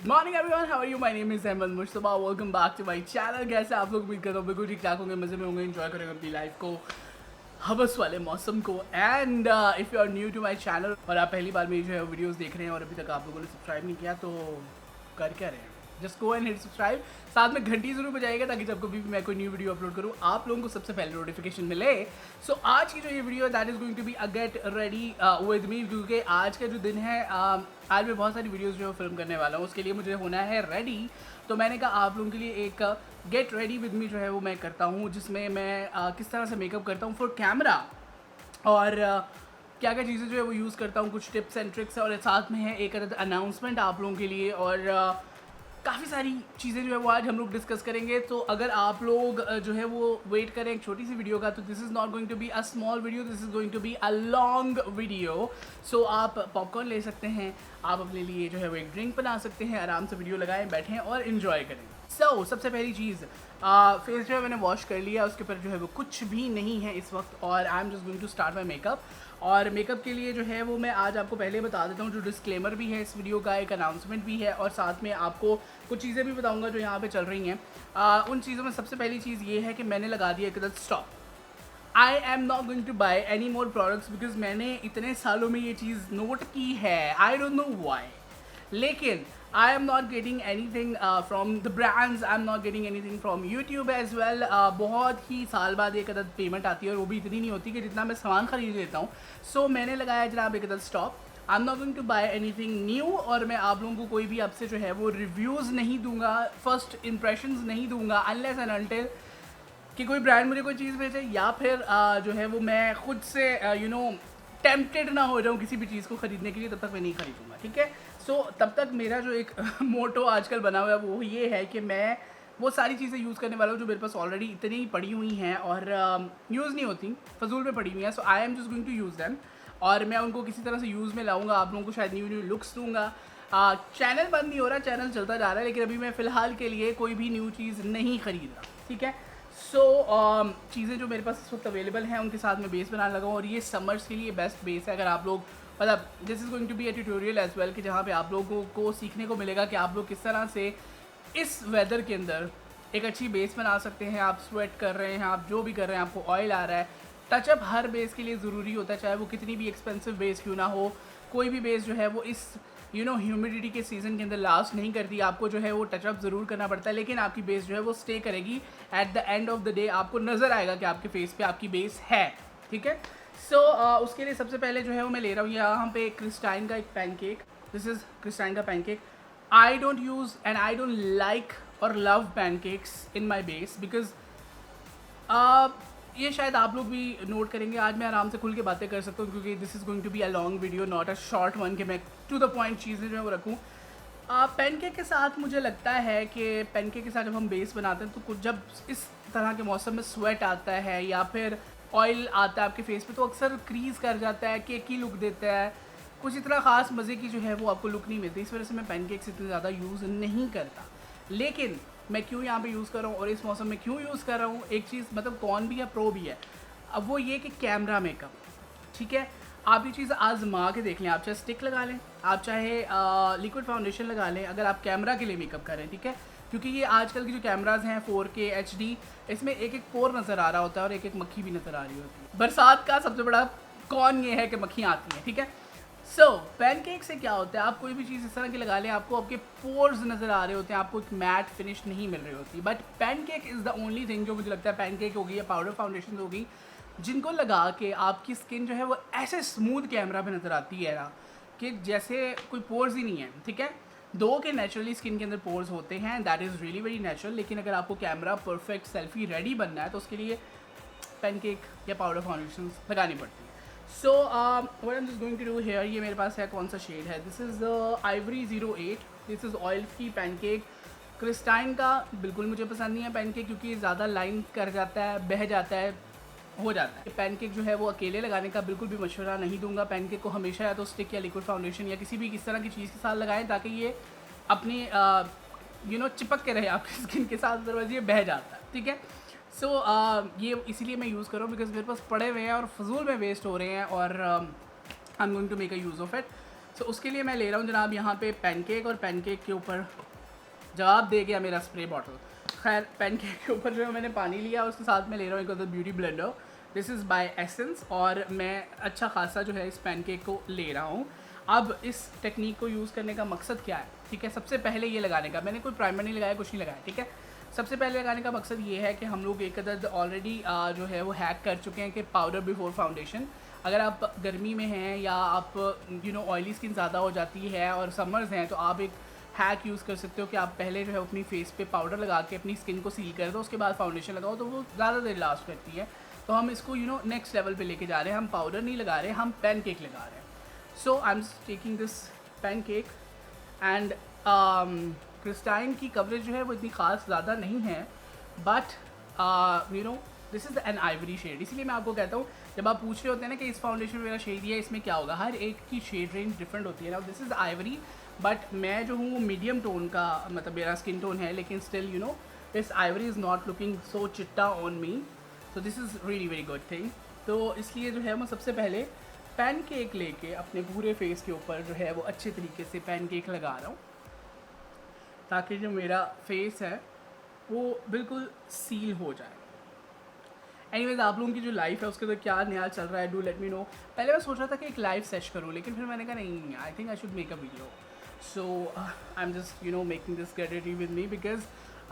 Morning everyone, how are you? My name is Ahmed Mushtaba. Welcome back to my channel. कैसे आप लोग? उम्मीद करता हूँ बिल्कुल ठीक ठाक होंगे, मज़े में होंगे, एंजॉय करेंगे अपनी लाइफ को, हवस वाले मौसम को। And if you are new to my channel और आप पहली बार मेरी जो है वीडियोस देख रहे हैं और अभी तक आप लोगों ने सब्सक्राइब नहीं किया तो कर क्या रहे हैं? Just go and hit subscribe. साथ में घंटी जरूर बजाइएगा ताकि जब कभी भी मैं कोई न्यू वीडियो अपलोड करूँ आप लोगों को सबसे पहले नोटिफिकेशन मिले। सो आज की जो ये वीडियो है that is going to be a get ready with me, क्योंकि आज का जो दिन है आज मैं बहुत सारी वीडियोस जो फिल्म करने वाला हूँ, उसके लिए मुझे होना है रेडी। तो मैंने कहा आप लोगों के लिए एक गेट रेडी विद मी जो है वो मैं करता हूँ, जिसमें मैं किस तरह से मेकअप करता हूँ फॉर कैमरा और क्या क्या चीज़ें जो है वो यूज़ करता हूँ, कुछ टिप्स एंड ट्रिक्स, और साथ में है एक अनाउंसमेंट आप लोगों के लिए। और काफ़ी सारी चीज़ें जो है वो आज हम लोग डिस्कस करेंगे। तो अगर आप लोग जो है वो वेट करें एक छोटी सी वीडियो का, तो this is not going to be a small video, this is going to be a long video. So आप पॉपकॉर्न ले सकते हैं, आप अपने लिए जो है वो एक ड्रिंक बना सकते हैं, आराम से वीडियो लगाएं, बैठें और इन्जॉय करें। सबसे पहली चीज़, फेस जो है मैंने वॉश कर लिया, उसके ऊपर जो है वो कुछ भी नहीं है इस वक्त, और I am just going to start my makeup. और मेकअप के लिए जो है वो मैं आज आपको पहले बता देता हूँ, जो डिस्क्लेमर भी है इस वीडियो का, एक अनाउंसमेंट भी है, और साथ में आपको कुछ चीज़ें भी बताऊँगा जो यहाँ पे चल रही हैं। उन चीज़ों में सबसे पहली चीज़ ये है कि मैंने लगा दिया एकदम stop. I am not going two by any more products, because मैंने इतने सालों में ये चीज़ नोट की है, आई डोंट नो वाई। लेकिन I am not getting anything from the brands, I am not getting anything from YouTube as well. बहुत ही साल बाद एक अदद पेमेंट आती है और वो भी इतनी नहीं होती कि जितना मैं सामान खरीद लेता हूँ। सो मैंने लगाया जनाब एक अदद stop. I am not going two by any thing new, और मैं आप लोगों को कोई भी आपसे जो है वो रिव्यूज़ नहीं दूंगा, फर्स्ट इंप्रेशंस नहीं दूंगा, अनलेस एंड अनटिल कि कोई ब्रांड मुझे कोई चीज़ भेजे, या फिर जो है वो मैं खुद से टेम्पटेड ना हो जाऊँ किसी भी चीज़ को ख़रीदने के लिए, तब तक मैं नहीं खरीदूँगा, ठीक है। सो तब तक मेरा जो एक मोटो आजकल बना हुआ है वो ये है कि मैं वो सारी चीज़ें यूज़ करने वाला हूँ जो मेरे पास ऑलरेडी इतनी ही पड़ी हुई हैं और यूज़ नहीं होती, फजूल में पड़ी हुई हैं। So I am just going to use them, और मैं उनको किसी तरह से यूज़ में लाऊंगा, आप लोगों को शायद न्यू न्यू लुक्स दूंगा। चैनल बंद नहीं हो रहा, चैनल चलता जा रहा है, लेकिन अभी मैं फ़िलहाल के लिए कोई भी न्यू चीज़ नहीं खरीद रहा, ठीक है। सो चीज़ें जो मेरे पास इस वक्त अवेलेबल हैं उनके साथ मैं बेस बनाने लगा हूँ, और ये समर्स के लिए बेस्ट बेस है। अगर आप लोग मतलब this is going to be a tutorial as well, कि जहाँ पे आप लोगों को सीखने को मिलेगा कि आप लोग किस तरह से इस वेदर के अंदर एक अच्छी बेस बना सकते हैं। आप स्वेट कर रहे हैं, आप जो भी कर रहे हैं, आपको ऑयल आ रहा है, टचअप हर बेस के लिए ज़रूरी होता है, चाहे वो कितनी भी एक्सपेंसिव बेस क्यों ना हो। कोई भी बेस जो है वो इस ह्यूमिडिटी के सीज़न के अंदर लास्ट नहीं करती, आपको जो है वो टचअप ज़रूर करना पड़ता है, लेकिन आपकी बेस जो है वो स्टे करेगी। At the end of the day आपको नज़र आएगा कि आपके फेस पे आपकी बेस है, ठीक है। सो उसके लिए सबसे पहले जो है वो मैं ले रहा हूँ यहाँ पे क्रिस्टाइन का एक पैनकेक। दिस इज़ क्रिस्टाइन का pancake. I don't use and I don't like और love pancakes in my base, because ये शायद आप लोग भी नोट करेंगे, आज मैं आराम से खुल के बातें कर सकता हूँ, क्योंकि this is going to be a long video, not a short one, कि मैं टू द पॉइंट चीज़ें जो है वो रखूँ। पैनकेक के साथ मुझे लगता है कि पैनकेक के साथ जब हम बेस बनाते हैं तो कुछ जब इस तरह के मौसम में स्वेट आता है या फिर ऑयल आता है आपके फेस पे, तो अक्सर क्रीज़ कर जाता है, केकी लुक देता है, कुछ इतना ख़ास मज़े की जो है वो आपको लुक नहीं मिलती। इस वजह से मैं पैनकेक्स इतने ज़्यादा यूज़ नहीं करता। लेकिन मैं क्यों यहाँ पे यूज़ कर रहा हूँ और इस मौसम में क्यों यूज़ कर रहा हूँ, एक चीज़ मतलब कौन भी है प्रो भी है, अब वो ये कि कैमरा मेकअप, ठीक है। आप ये चीज़ आजमा के देख लें, आप चाहे स्टिक लगा लें, आप चाहे लिक्विड फाउंडेशन लगा लें, अगर आप कैमरा के लिए मेकअप करें, ठीक है। क्योंकि ये आजकल की जो कैमराज हैं 4K HD, इसमें एक एक पोर नज़र आ रहा होता है और एक एक मक्खी भी नज़र आ रही होती है। बरसात का सबसे बड़ा कौन ये है कि मक्खियाँ आती हैं, ठीक है। सो पैनकेक से क्या होता है, आप कोई भी चीज़ इस तरह की लगा लें, आपको आपके पोर्स नज़र आ रहे होते हैं, आपको एक मैट फिनिश नहीं मिल रही होती। But pancake is the only thing जो मुझे लगता है, पैनकेक होगी या पाउडर फाउंडेशन होगी, जिनको लगा के आपकी स्किन जो है वो ऐसे स्मूथ कैमरा पे नज़र आती है ना, कि जैसे कोई पोर्स ही नहीं है, ठीक है। दो के नेचुरली स्किन के अंदर पोर्स होते हैं, that is really very natural, लेकिन अगर आपको कैमरा परफेक्ट सेल्फी रेडी बनना है तो उसके लिए पैनकेक या पाउडर फाउंडेशन लगानी पड़ती है। So what I am just going to do here, ये मेरे पास है, कौन सा शेड है, this is ivory 08, this is oil free pancake. Christine का बिल्कुल मुझे पसंद नहीं है पैनकेक, क्योंकि ज़्यादा लाइन कर जाता है, बह जाता है, हो जाता है। पैनकेक जो है वो अकेले लगाने का बिल्कुल भी मशवरा नहीं दूंगा। पैनकेक को हमेशा या तो स्टिक या लिक्विड फाउंडेशन या किसी भी किस तरह की चीज़ के साथ लगाएं, ताकि ये अपनी चिपक के रहे आपकी स्किन के साथ, अदरवाइज ये बह जाता है, ठीक है। सो ये इसीलिए मैं यूज़ कर रहा हूँ, बिकॉज मेरे पास पड़े हुए हैं और फजूल में वेस्ट हो रहे हैं, और I am going to make a use of it. So उसके लिए मैं ले रहा हूँ जनाब यहाँ पे पैनकेक, और पैनकेक के ऊपर जवाब दे गया मेरा स्प्रे बॉटल। खैर पैनकेक के ऊपर जो है मैंने पानी लिया, उसके साथ में ले रहा हूँ एक beauty blender. This is bye essence, और मैं अच्छा खासा जो है इस पैनकेक को ले रहा हूँ। अब इस टेक्निक को यूज़ करने का मकसद क्या है, ठीक है। सबसे पहले ये लगाने का, मैंने कोई प्राइमर नहीं लगाया, कुछ नहीं लगाया, ठीक है। सबसे पहले लगाने का मकसद ये है कि हम लोग एक अदद ऑलरेडी जो है वो हैक कर चुके हैं कि पाउडर बिफोर फाउंडेशन। अगर आप गर्मी में हैं या आप ऑयली स्किन ज़्यादा हो जाती है और समर्स हैं, तो आप एक हैक यूज़ कर सकते हो कि आप पहले जो है अपनी फेस पे पाउडर लगा के अपनी स्किन को सील कर दो, उसके बाद फाउंडेशन लगाओ, तो वो ज़्यादा देर लास्ट करती है। तो हम इसको नेक्स्ट लेवल पे लेके जा रहे हैं। हम पाउडर नहीं लगा रहे, हम पैनकेक लगा रहे हैं। So I am taking this pancake and Christine की कवरेज जो है वो इतनी ख़ास ज़्यादा नहीं है, but this is an ivory shade. इसीलिए मैं आपको कहता हूँ, जब आप पूछ रहे होते हैं ना कि इस फाउंडेशन में मेरा शेड है, इसमें क्या होगा, हर एक की शेड रेंज डिफरेंट होती है ना। दिस इज़ आइवरी, बट मैं जो हूँ मीडियम टोन का, मतलब मेरा स्किन टोन है, लेकिन still this ivory is not looking so चिट्टा on me, so this is really very good thing. तो इसलिए जो है मैं सबसे पहले पैनकेक लेके अपने पूरे फेस के ऊपर जो है वो अच्छे तरीके से पैनकेक लगा रहा हूँ, ताकि जो मेरा फेस है वो बिल्कुल सील हो जाए। एनीवेज, आप लोगों की जो लाइफ है उसके अंदर क्या नया चल रहा है, डू लेट मी नो। पहले मैं सोच रहा था कि एक लाइव सेश करूँ, लेकिन फिर मैंने कहा नहीं, I think I should make a video. So I am just making this gate ready with me, because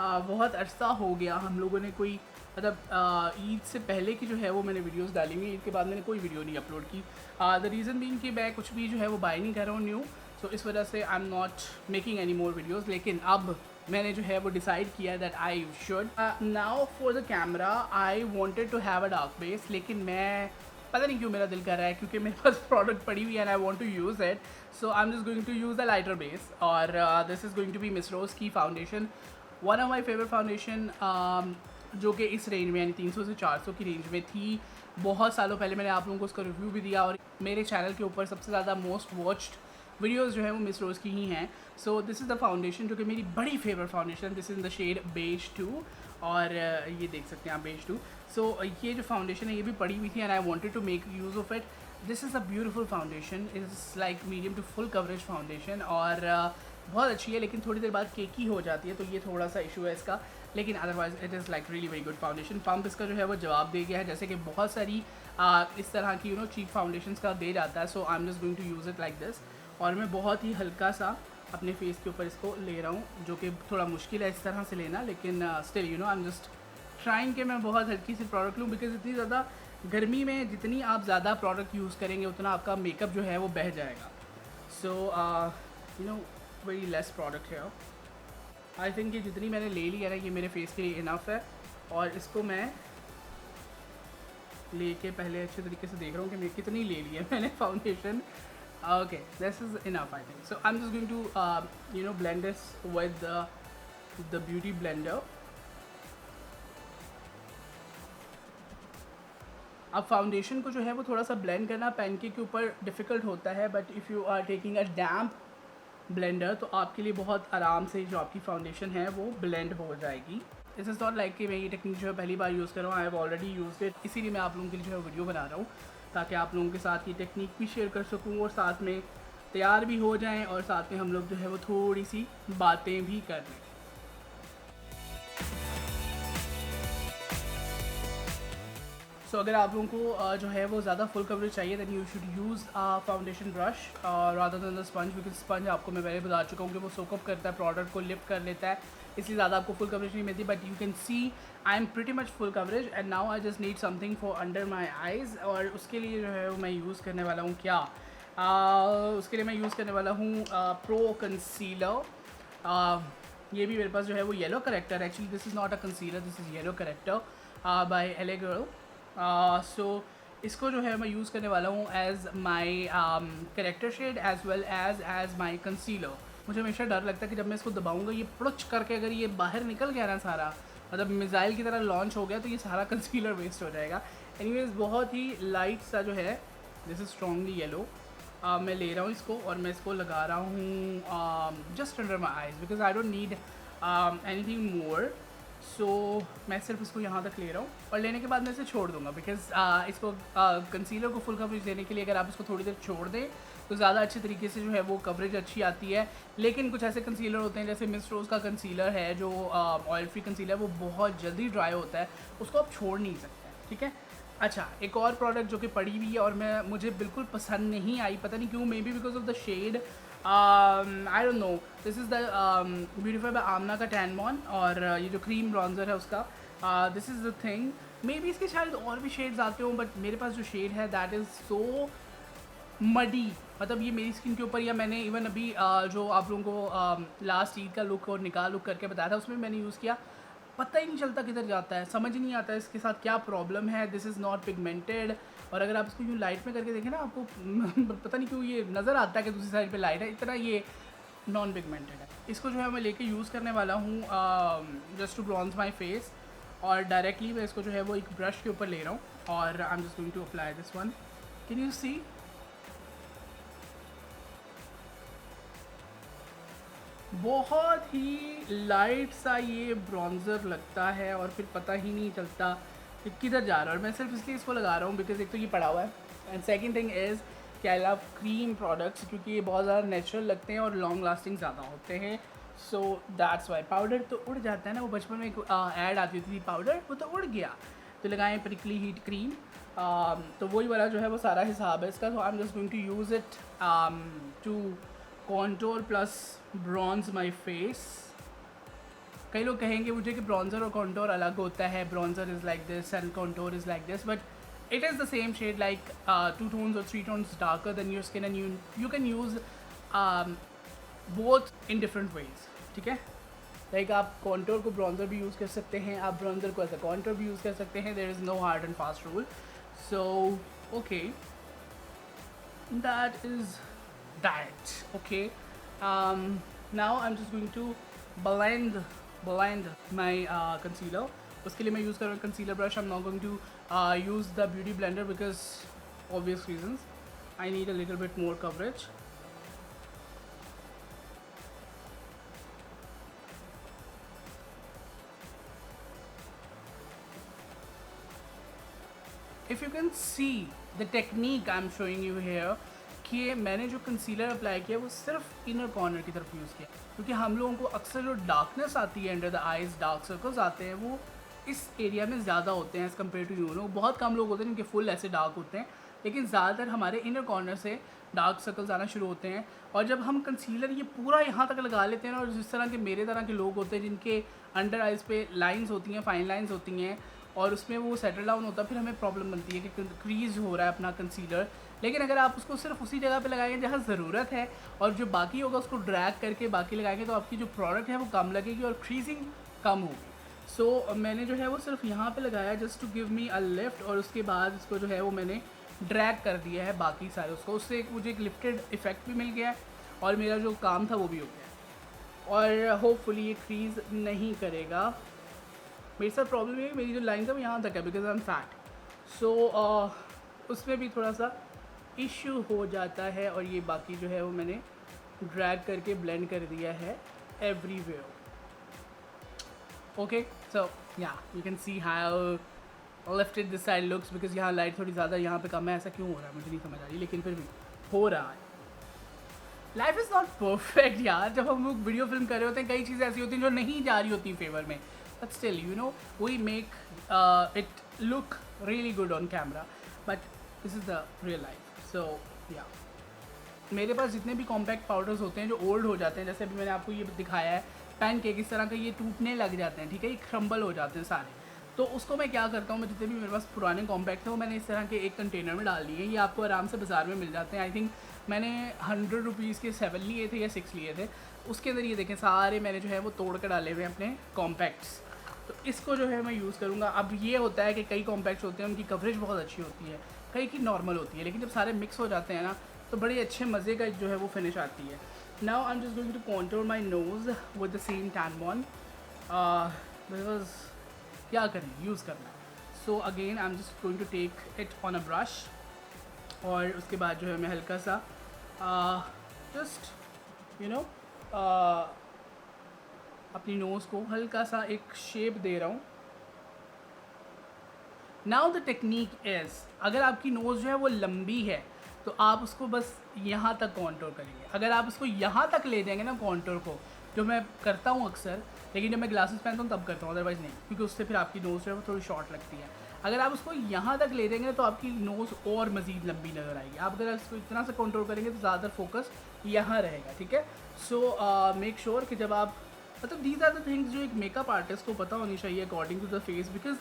बहुत अरसा हो गया हम लोगों ने कोई, मतलब ईद से पहले की जो है वो मैंने वीडियोस डाली हुई, ईद के बाद मैंने कोई वीडियो नहीं अपलोड की। द रीज़न बीइंग कि मैं कुछ भी जो है वो बाय नहीं कर रहा हूँ न्यू, सो इस वजह से I am not making any more videos. लेकिन अब मैंने जो है वो डिसाइड किया that I should now for the camera I wanted to have a dark base, लेकिन मैं पता नहीं क्यों मेरा दिल कर रहा है, क्योंकि मेरे पास प्रोडक्ट पड़ी हुई है and I want to use it, so I am just going to use the lighter base. और this is going to be Miss Rose की foundation, one of my favourite foundation, जो कि इस रेंज में यानी 300 से 400 की रेंज में थी। बहुत सालों पहले मैंने आप लोगों को उसका रिव्यू भी दिया, और मेरे चैनल के ऊपर सबसे ज़्यादा मोस्ट वॉच्ड वीडियोस जो है वो मिस रोज़ की ही हैं। So this is the foundation जो कि मेरी बड़ी favourite foundation, this is the shade beige 2, और ये देख सकते हैं आप बेज 2। सो ये जो फाउंडेशन है ये भी पड़ी हुई थी and I wanted to make use of it. This is a beautiful foundation, is like medium to full coverage foundation, और बहुत अच्छी है, लेकिन थोड़ी देर बाद केकी हो जाती है, तो ये थोड़ा सा इशू है इसका। लेकिन otherwise it is like really very good foundation. Pump इसका जो है वो जवाब दे गया है, जैसे कि बहुत सारी इस तरह की चीप फाउंडेशंस का दे जाता है। So I am just going to use it like this, और मैं बहुत ही हल्का सा अपने फेस के ऊपर इसको ले रहा हूँ, जो कि थोड़ा मुश्किल है इस तरह से लेना, लेकिन still I am just trying कि मैं बहुत हल्की सी प्रोडक्ट लूँ, बिकॉज इतनी ज़्यादा गर्मी में जितनी आप ज़्यादा प्रोडक्ट यूज़ करेंगे उतना आपका मेकअप जो है वो बह जाएगा। सो वेरी लेस प्रोडक्ट है। आई थिंक ये जितनी मैंने ले ली है ना, ये मेरे फेस के लिए इनफ है, और इसको मैं लेके पहले अच्छे तरीके से देख रहा हूँ कि मैं कितनी ले ली है मैंने foundation. Okay, this is enough I think. So I am just going to blend this with the beauty blender। अब फाउंडेशन को जो है वो थोड़ा सा ब्लेंड करना पैनकेक के ऊपर डिफ़िकल्ट होता है, but if you are taking a damp blender तो आपके लिए बहुत आराम से जो आपकी फाउंडेशन है वो ब्लेंड हो जाएगी। दिस इज़ नॉट लाइक कि मैं ये टेक्निक जो है पहली बार यूज़ कर रहा हूँ, I have already used it, इसीलिए मैं आप लोगों के लिए जो है वीडियो बना रहा हूँ, ताकि आप लोगों के साथ ये टेक्निक भी शेयर कर सकूँ, और साथ में तैयार भी हो जाएँ, और साथ में हम लोग जो है वो थोड़ी सी बातें भी कर लें। सो अगर आप लोगों को जो है वो ज़्यादा फुल कवरेज चाहिए, then you should use foundation brush rather than the sponge, because sponge आपको मैं पहले बता चुका हूँ कि वो सोकअप करता है, प्रोडक्ट को लिफ्ट कर लेता है, इसलिए ज़्यादा आपको फुल कवरेज नहीं मिलती। But you can C I am pretty much full coverage, and now I just need something for under my eyes, और उसके लिए जो है वो मैं यूज़ करने वाला हूँ क्या, उसके लिए मैं यूज़ करने वाला हूँ प्रो कंसीलर। ये भी मेरे पास जो है वो yellow corrector, actually this is not a concealer, this is yellow corrector by LA Girl। So इसको जो है मैं यूज़ करने वाला हूँ as my corrector shade as well as my concealer. मुझे हमेशा डर लगता है कि जब मैं इसको दबाऊँगा ये पुड़च करके अगर ये बाहर निकल गया ना सारा, मतलब मिसाइल की तरह लॉन्च हो गया, तो ये सारा कंसीलर वेस्ट हो जाएगा। एनीवेज, बहुत ही लाइट सा जो है, दिस इज़ स्ट्रॉन्गली येलो, मैं ले रहा हूँ इसको, और मैं इसको लगा रहा हूँ just under my eyes, because I don't need anything more. So मैं सिर्फ इसको यहाँ तक ले रहा हूँ, और लेने के बाद मैं इसे छोड़ दूँगा, बिकॉज इसको कंसीलर को फुल कवरेज देने के लिए अगर आप इसको थोड़ी देर छोड़ दें तो ज़्यादा अच्छे तरीके से जो है वो कवरेज अच्छी आती है। लेकिन कुछ ऐसे कंसीलर होते हैं जैसे मिस रोज़ का कंसीलर है जो ऑयल फ्री कंसीलर है, वो बहुत जल्दी ड्राई होता है, उसको आप छोड़ नहीं सकते, ठीक है। अच्छा, एक और प्रोडक्ट जो कि पड़ी हुई है और मुझे बिल्कुल पसंद नहीं आई, पता नहीं क्यों, maybe because of the shade, I don't know. This is the Beautify by Amna का टैन मॉन, और ये जो क्रीम ब्रॉन्जर है उसका, this is the thing. May be इसके शायद और भी शेड्स आते हों, बट मेरे पास जो शेड है दैट इज़ सो मडी, मतलब ये मेरी स्किन के ऊपर, या मैंने इवन अभी जो आप लोगों को लास्ट ईद का लुक और निकाह लुक करके बताया था, उसमें मैंने यूज़ किया, पता ही नहीं चलता किधर जाता है, समझ नहीं आता है इसके साथ क्या प्रॉब्लम है। दिस इज़ नॉट पिगमेंटेड, और अगर आप इसको यूँ लाइट में करके देखें ना, आपको पता नहीं क्यों ये नज़र आता है कि दूसरी साइड पे लाइट है, इतना ये नॉन पिगमेंटेड है। इसको जो है मैं लेके यूज़ करने वाला हूँ just to bronze my face, और डायरेक्टली मैं इसको जो है वो एक ब्रश के ऊपर ले रहा हूँ, और I am just going to apply this one. Can you see, बहुत ही लाइट सा ये ब्रॉन्ज़र लगता है, और फिर पता ही नहीं चलता कि किधर जा रहा है। और मैं सिर्फ इसलिए इसको लगा रहा हूँ बिकॉज एक तो ये पड़ा हुआ है, एंड सेकंड थिंग इज़ कि आई लव क्रीम प्रोडक्ट्स, क्योंकि ये बहुत ज़्यादा नेचुरल लगते हैं और लॉन्ग लास्टिंग ज़्यादा होते हैं। So that's why. पाउडर तो उड़ जाता है ना, वो बचपन में एक ऐड आती थी पाउडर, वो तो उड़ गया, तो लगाएं प्रिकली हीट क्रीम। तो वही वाला जो है वो सारा हिसाब है इसका। तो I am just going to use it to contour plus bronze my face. कई लोग कहेंगे मुझे कि ब्रॉन्ज़र और कॉन्टोर अलग होता है, bronzer is like this and contour is like this, but it is the same shade, like 2 tones or 3 tones darker than your skin, and you can use both in different ways, ठीक है। Like आप contour को bronzer भी use कर सकते हैं, आप bronzer को एज अ कॉन्टोर भी यूज़ कर सकते हैं। There is no hard and fast rule. So okay, that is that. Okay, now I'm just going to blend my concealer. उसके लिए मैं यूज़ कर रहा हूँ concealer brush. I am not going to use the beauty blender because obvious reasons, I need a little bit more coverage. If you can see the technique I am showing you here, कि मैंने जो concealer apply किया वो सिर्फ inner corner की तरफ use किया, क्योंकि हम लोगों को अक्सर जो डार्कनेस आती है under the eyes, dark circles आते हैं, वो इस एरिया में ज़्यादा होते हैं as compare to you know. बहुत कम लोग होते हैं जिनके फुल ऐसे डार्क होते हैं, लेकिन ज़्यादातर हमारे इनर कॉर्नर से डार्क सर्कल्स आना शुरू होते हैं। और जब हम कंसीलर ये पूरा यहाँ तक लगा लेते हैं ना, और जिस तरह के मेरे तरह के लोग होते हैं जिनके अंडर आइज़ पे लाइंस होती हैं, फाइन लाइंस होती हैं, और उसमें वो सेटल डाउन होता है, फिर हमें प्रॉब्लम बनती है कि क्रीज हो रहा है अपना कंसीलर। लेकिन अगर आप उसको सिर्फ उसी जगह पे लगाएंगे जहाँ ज़रूरत है, और जो बाकी होगा उसको ड्रैग करके बाकी लगाएंगे, तो आपकी जो प्रोडक्ट है वो कम लगेगी और क्रीजिंग कम होगी। सो मैंने जो है वो सिर्फ यहाँ पे लगाया just to give me a lift, और उसके बाद इसको जो है वो मैंने ड्रैग कर दिया है बाकी सारे उसको। उससे मुझे एक लिफ्टेड इफेक्ट भी मिल गया है, और मेरा जो काम था वो भी हो गया, और होपफुली ये क्रीज नहीं करेगा। मेरे साथ प्रॉब्लम है, मेरी जो लाइन था वो यहाँ तक है बिकॉज आई एम फैट, सो उसमें भी थोड़ा सा इश्यू हो जाता है। और ये बाकी जो है वो मैंने ड्रैग करके ब्लेंड कर दिया है एवरीवेयर। ओके, सो या you can see how lifted this side looks, because यहाँ लाइट थोड़ी ज़्यादा यहाँ पे कम है। ऐसा क्यों हो रहा है मुझे नहीं समझ आ रही, लेकिन फिर भी हो रहा है। लाइफ इज़ नॉट परफेक्ट यार। जब हम लोग वीडियो फिल्म कर रहे होते हैं, कई चीज़ें ऐसी होती हैं जो नहीं जा रही होती फेवर में, but still you know we make it look really good on camera, but this is the real life. So या मेरे पास जितने भी कॉम्पैक्ट पाउडर्स होते हैं जो ओल्ड हो जाते हैं, जैसे अभी मैंने आपको ये दिखाया है पैनकेक, इस तरह का ये टूटने लग जाते हैं, ठीक है, ये क्रम्बल हो जाते हैं सारे, तो उसको मैं क्या करता हूँ, मैं जितने भी मेरे पास पुराने कॉम्पैक्ट थे वो मैंने इस तरह के एक कंटेनर में डाल लिए। ये आपको आराम से बाज़ार में मिल जाते हैं। आई थिंक मैंने 100 रुपीज़ के 7 लिए थे या 6 लिए थे। उसके अंदर ये देखें सारे मैंने जो है वो तोड़ कर डाले हुए हैं अपने कॉम्पैक्ट्स। तो इसको जो है मैं यूज़ करूँगा। अब ये होता है कि कई कॉम्पैक्ट्स होते हैं उनकी कवरेज बहुत अच्छी होती है, कई की नॉर्मल होती है, लेकिन जब सारे मिक्स हो जाते हैं ना तो बड़े अच्छे मज़े का जो है वो फिनिश आती है। Now I am just going to contour my nose with the same tan bon, because क्या करें, यूज़ करना है। So again I am just going to take it on a brush, और उसके बाद जो है मैं हल्का सा जस्ट यू नो अपनी नोज़ को हल्का सा एक शेप दे रहा हूँ। नाउ द टेक्निक इज़, अगर आपकी नोज़ जो है वो लंबी है तो आप उसको बस यहाँ तक कॉन्टोर करेंगे। अगर आप उसको यहाँ तक ले जाएंगे ना कॉन्टोर को, जो मैं करता हूँ अक्सर, लेकिन जब मैं ग्लासेस पहनता हूँ तब करता हूँ, अदरवाइज़ नहीं, क्योंकि उससे फिर आपकी नोज़ जो है वो थोड़ी शॉर्ट लगती है। अगर आप उसको यहाँ तक ले जाएंगे तो आपकी नोज़ और मज़ीद लंबी नज़र आएगी। आप अगर इसको इतना से कंट्रोल करेंगे तो ज़्यादातर फोकस यहाँ रहेगा, ठीक है। सो मेक श्योर कि जब आप, मतलब दीज आर द थिंग्स जो एक मेकअप आर्टिस्ट को पता होनी चाहिए according to the face, because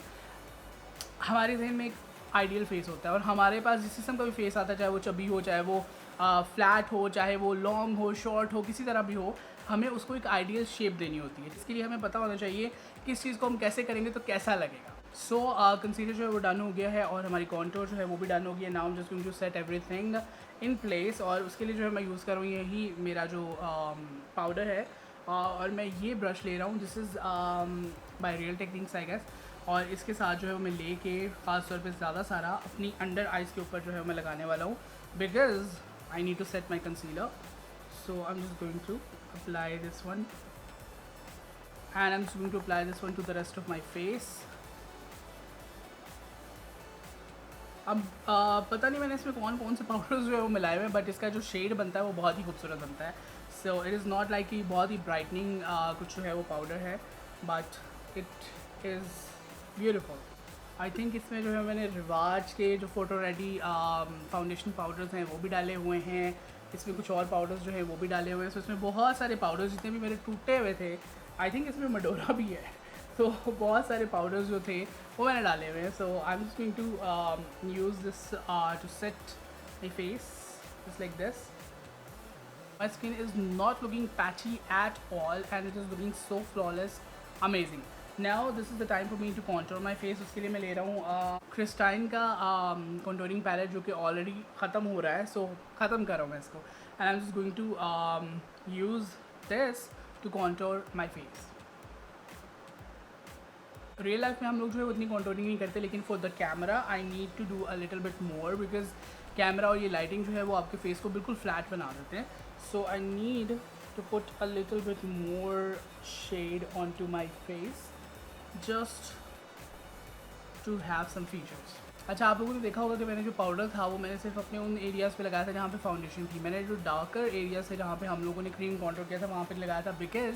हमारे जहन में एक आइडियल फेस होता है और हमारे पास जिस किस्म का भी फेस आता है, चाहे वो चबी हो, चाहे वो फ्लैट हो, चाहे वो लॉन्ग हो, शॉर्ट हो, किसी तरह भी हो, हमें उसको एक आइडियल शेप देनी होती है, जिसके लिए हमें पता होना चाहिए कि इस चीज़ को हम कैसे करेंगे तो कैसा लगेगा। सो कंसीलर जो है वो डन हो गया है और हमारी कॉन्टोर जो है वो भी डन हो गया। Now just going to set everything in place, और उसके लिए जो है मैं यूज़ कर रहा हूँ यही मेरा जो पाउडर है, और मैं ये ब्रश ले रहा हूँ, this is by real techniques I guess. और इसके साथ जो है वो मैं लेके ख़ास तौर पे ज़्यादा सारा अपनी अंडर आइज़ के ऊपर जो है मैं लगाने वाला हूँ, because I need to set my concealer. So I am just going to apply this one and I am just going to apply this one to the rest of my face. अब पता नहीं मैंने इसमें कौन कौन से powders जो है वो मिलाए हुए हैं, बट इसका जो शेड बनता है वो बहुत ही खूबसूरत बनता है। So it is not like कि बहुत ही ब्राइटनिंग कुछ जो है वो पाउडर है, but it is beautiful. I think इसमें जो है मैंने रिवाज के जो फोटो रेडी फाउंडेशन पाउडर्स हैं वो भी डाले हुए हैं, इसमें कुछ और पाउडर्स जो है वो भी डाले हुए हैं। सो इसमें बहुत सारे पाउडर्स जितने भी मेरे टूटे हुए थे, आई थिंक इसमें मडोरा भी है, तो बहुत सारे पाउडर्स जो थे वो मैंने डाले हुए हैं। So I am just going to use this to set my face just like this. My skin is not looking patchy at all and it is looking so flawless, amazing. Now this is the time for me to contour my face. उसके लिए मैं ले रहा हूँ Christine का contouring palette जो कि already ख़त्म हो रहा है, सो ख़त्म कर रहा हूँ मैं इसको, and I'm just going to use this to contour my face. Real life में हम लोग जो है उतनी कॉन्टोरिंग नहीं करते, लेकिन for the camera I need to do a little bit more, because camera और ये लाइटिंग जो है वो आपके फेस को बिल्कुल फ्लैट बना देते हैं। So I need to put a little bit more shade on to my face just to have some features. अच्छा, आप लोगों ने देखा होगा कि मैंने जो पाउडर था वो मैंने सिर्फ अपने उन एरियाज़ पे लगाया था जहाँ पे फाउंडेशन थी। मैंने जो डार्कर एरियाज है जहाँ पे हम लोगों ने क्रीम कॉन्टोर किया था वहाँ पे लगाया था, because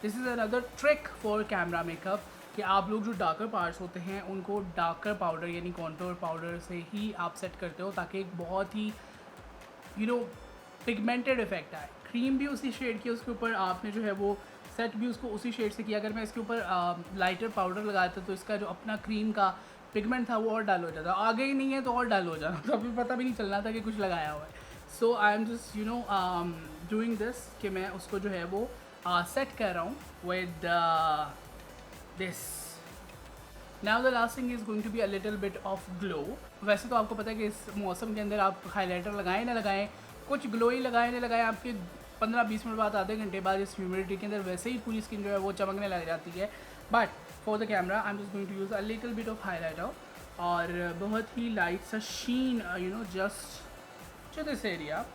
this is another trick for camera makeup कि आप लोग जो डार्कर पार्ट्स होते हैं उनको डार्कर पाउडर यानी कॉन्टोर पाउडर से ही आप सेट करते हो, ताकि एक बहुत ही पिगमेंटेड इफेक्ट आए। क्रीम भी उसी शेड की, उसके ऊपर आपने जो है वो सेट भी उसको उसी शेड से किया। अगर मैं इसके ऊपर लाइटर पाउडर लगाता तो इसका जो अपना क्रीम का पिगमेंट था वो और डाल हो जाता, आगे ही नहीं है तो और डाल हो जाना, तो अभी पता भी नहीं चलना था कि कुछ लगाया हुआ है। So I am just doing this कि मैं उसको जो है वो सेट कर रहा हूँ with this. Now the last thing is going to be a little bit of glow. वैसे तो आपको पता है कि इस मौसम के अंदर आप हाइलाइटर लगाएं ना लगाएं, कुछ ग्लो ही लगाएं ना लगाएं, आपके 15-20 मिनट बाद, आधे घंटे बाद इस ह्यूमिडिटी के अंदर वैसे ही पूरी स्किन जो है वो चमकने लग जाती है। But for the camera I am just going to use a little bit of highlighter और बहुत ही लाइट सा sheen just to this area.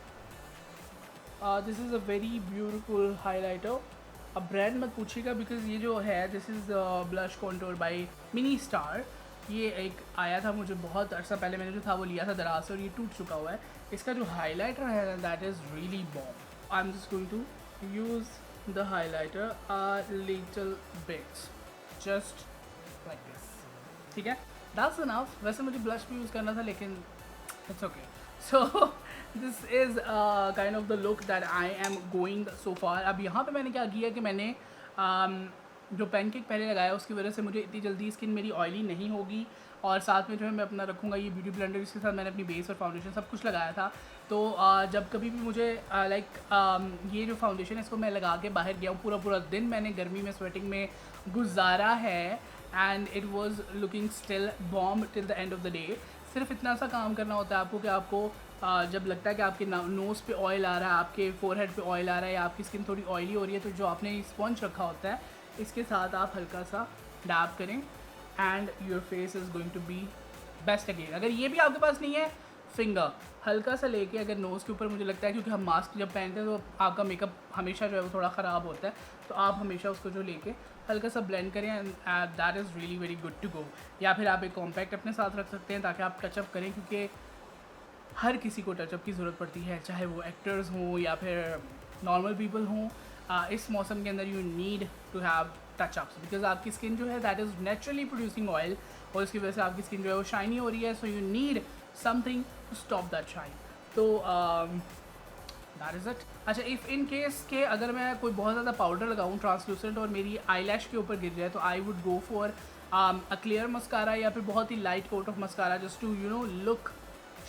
This is a very beautiful highlighter. अब ब्रांड मत पूछिएगा बिकॉज ये जो है this is blush contour by Mini Star. ये एक आया था मुझे बहुत अर्सा पहले, मैंने जो था वो लिया था दराज से और ये टूट चुका हुआ है। इसका जो हाइलाइटर है that is really bomb. I am just going to use the highlighter a little bit just like this, ठीक है, दैट्स इनफ। वैसे मुझे ब्लश भी यूज़ करना था लेकिन it's okay. So this is kind of the look that I am going so far. अब यहाँ पे मैंने क्या किया कि मैंने जो पैनकेक पहले लगाया उसकी वजह से मुझे इतनी जल्दी स्किन मेरी ऑयली नहीं होगी, और साथ में जो है मैं अपना रखूँगा ये ब्यूटी ब्लेंडर, इसके साथ मैंने अपनी बेस और फाउंडेशन सब कुछ लगाया था। तो जब कभी भी मुझे ये जो फाउंडेशन है इसको मैं लगा के बाहर गया हूँ, पूरा पूरा दिन मैंने गर्मी में स्वेटिंग में गुजारा है and it was looking still bomb till the end of the day. सिर्फ इतना सा काम करना होता है आपको कि आपको जब लगता है कि आपके नोज़ पे ऑयल आ रहा है, आपके फोरहेड पे ऑयल आ रहा है या आपकी स्किन थोड़ी ऑयली हो रही है, तो जो आपने स्पॉन्ज रखा होता है इसके साथ आप हल्का सा डैब करें and your face is going to be best again. अगर ये भी आपके पास नहीं है, फिंगर हल्का सा लेके अगर नोज़ के ऊपर, मुझे लगता है क्योंकि हम मास्क जब पहनते हैं तो आपका मेकअप हमेशा जो है वो थोड़ा ख़राब होता है, तो आप हमेशा उसको जो लेके हल्का सा ब्लेंड करें and that is really very good to go. या फिर आप एक कॉम्पैक्ट अपने साथ रख सकते हैं ताकि आप टचअप करें, क्योंकि हर किसी को टचअप की ज़रूरत पड़ती है, चाहे वो एक्टर्स हों या फिर नॉर्मल पीपल हों। इस मौसम के अंदर you need to have touchups because आपकी स्किन जो है that is naturally producing oil और इसकी वजह से आपकी स्किन जो है वो शाइनी हो रही है, so you need something to stop that shine. तो दैट इज़ इट। अच्छा, इफ़ इन केस के अगर मैं कोई बहुत ज़्यादा पाउडर लगाऊँ ट्रांसलूसेंट और मेरी आईलैश के ऊपर गिर जाए तो I would go for a clear mascara या फिर बहुत ही light coat of mascara just to you know look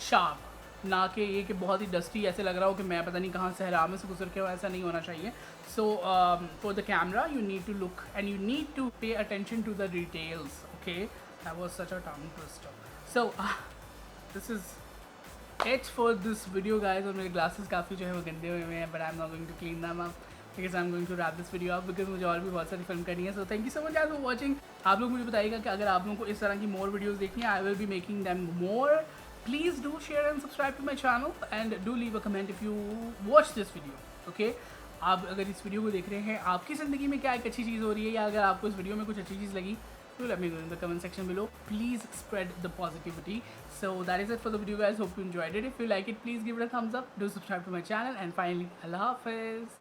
sharp, ना कि ये कि बहुत ही डस्टी ऐसे लग रहा हो कि मैं पता नहीं कहाँ सहरा में से गुजर के, ऐसा नहीं होना चाहिए। So for the camera you need to look and you need to pay attention to the details. Okay, that was such a tongue twister. So this is it for this video guys. और मेरे glasses काफ़ी जो है वो गंदे हुए हैं, but I am not going to clean them up because I am going to wrap this video up because मुझे और भी बहुत सारी फिल्म करनी है। So thank you so much guys for watching. आप लोग मुझे बताइएगा कि अगर आप लोगों को इस तरह की मोर वीडियोज़ देखनी है, I will be making them more. Please do share and subscribe to my channel and do leave a comment if you watch this video. Okay, आप अगर इस वीडियो को देख रहे हैं, आपकी ज़िंदगी में क्या एक अच्छी चीज़ हो रही है, या अगर आपको इस वीडियो में कुछ अच्छी चीज़ लगी, do let me know in the comment section below. Please spread the positivity. So that is it for the video guys. Hope you enjoyed it. If you like it, please give it a thumbs up. Do subscribe to my channel, and finally, Allah Hafiz.